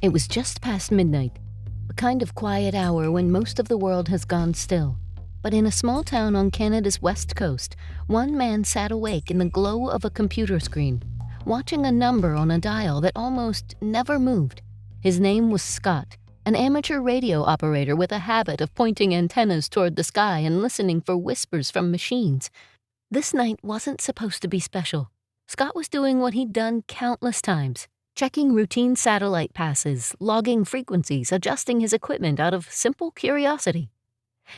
It was just past midnight, the kind of quiet hour when most of the world has gone still. But in a small town on Canada's west coast, one man sat awake in the glow of a computer screen, watching a number on a dial that almost never moved. His name was Scott, an amateur radio operator with a habit of pointing antennas toward the sky and listening for whispers from machines. This night wasn't supposed to be special. Scott was doing what he'd done countless times, checking routine satellite passes, logging frequencies, adjusting his equipment out of simple curiosity.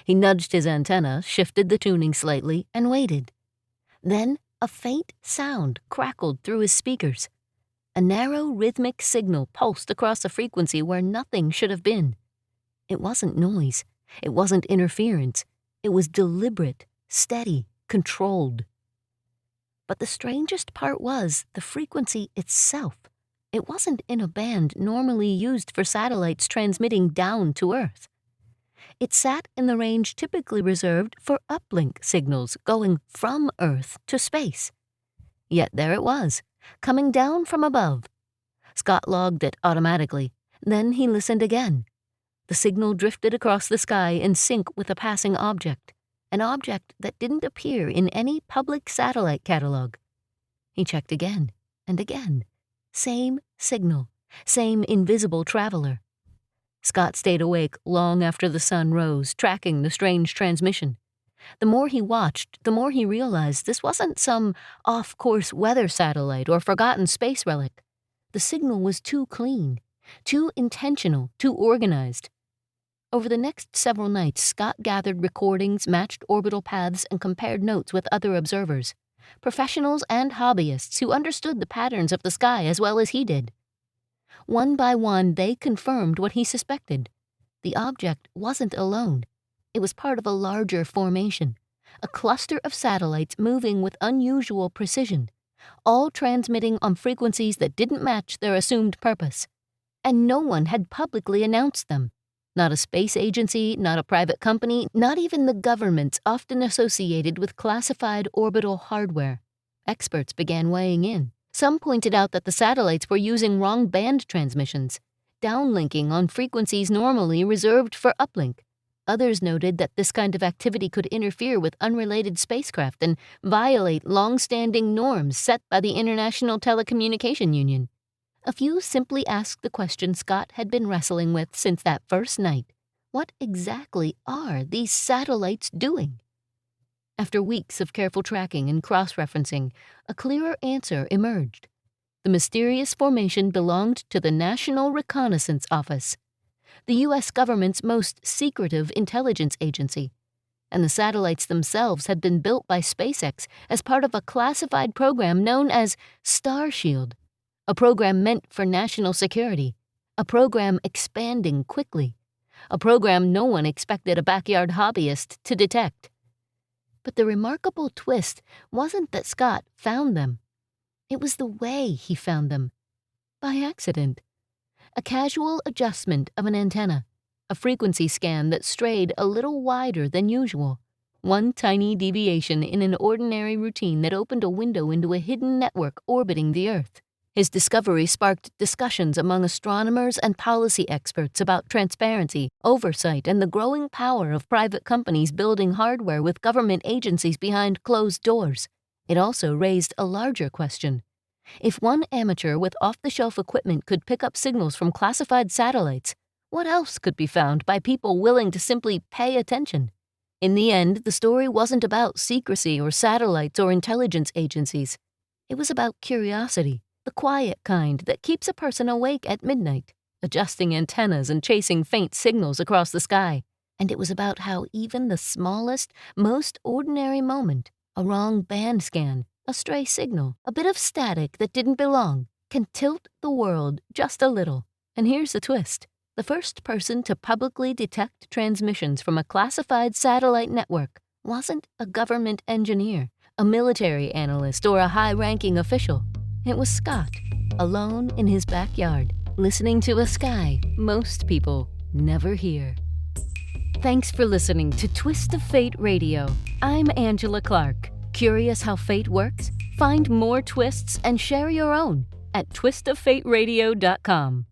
He nudged his antenna, shifted the tuning slightly, and waited. Then a faint sound crackled through his speakers. A narrow rhythmic signal pulsed across a frequency where nothing should have been. It wasn't noise. It wasn't interference. It was deliberate, steady, controlled. But the strangest part was the frequency itself. It wasn't in a band normally used for satellites transmitting down to Earth. It sat in the range typically reserved for uplink signals going from Earth to space. Yet there it was, coming down from above. Scott logged it automatically. Then he listened again. The signal drifted across the sky in sync with a passing object, an object that didn't appear in any public satellite catalog. He checked again and again. Same signal, same invisible traveler. Scott stayed awake long after the sun rose, tracking the strange transmission. The more he watched, the more he realized this wasn't some off-course weather satellite or forgotten space relic. The signal was too clean, too intentional, too organized. Over the next several nights, Scott gathered recordings, matched orbital paths, and compared notes with other observers, professionals and hobbyists who understood the patterns of the sky as well as he did. One by one, they confirmed what he suspected. The object wasn't alone. It was part of a larger formation, a cluster of satellites moving with unusual precision, all transmitting on frequencies that didn't match their assumed purpose. And no one had publicly announced them. Not a space agency, not a private company, not even the governments often associated with classified orbital hardware. Experts began weighing in. Some pointed out that the satellites were using wrong band transmissions, downlinking on frequencies normally reserved for uplink. Others noted that this kind of activity could interfere with unrelated spacecraft and violate long-standing norms set by the International Telecommunication Union. A few simply asked the question Scott had been wrestling with since that first night. What exactly are these satellites doing? After weeks of careful tracking and cross-referencing, a clearer answer emerged. The mysterious formation belonged to the National Reconnaissance Office, the U.S. government's most secretive intelligence agency, and the satellites themselves had been built by SpaceX as part of a classified program known as Starshield, a program meant for national security, a program expanding quickly, a program no one expected a backyard hobbyist to detect. But the remarkable twist wasn't that Scott found them. It was the way he found them. By accident. A casual adjustment of an antenna, a frequency scan that strayed a little wider than usual, one tiny deviation in an ordinary routine that opened a window into a hidden network orbiting the Earth. His discovery sparked discussions among astronomers and policy experts about transparency, oversight, and the growing power of private companies building hardware with government agencies behind closed doors. It also raised a larger question. If one amateur with off-the-shelf equipment could pick up signals from classified satellites, what else could be found by people willing to simply pay attention? In the end, the story wasn't about secrecy or satellites or intelligence agencies. It was about curiosity. The quiet kind that keeps a person awake at midnight, adjusting antennas and chasing faint signals across the sky. And it was about how even the smallest, most ordinary moment, a wrong band scan, a stray signal, a bit of static that didn't belong, can tilt the world just a little. And here's the twist. The first person to publicly detect transmissions from a classified satellite network wasn't a government engineer, a military analyst, or a high-ranking official. It was Scott, alone in his backyard, listening to a sky most people never hear. Thanks for listening to Twist of Fate Radio. I'm Angela Clark. Curious how fate works? Find more twists and share your own at twistoffateradio.com.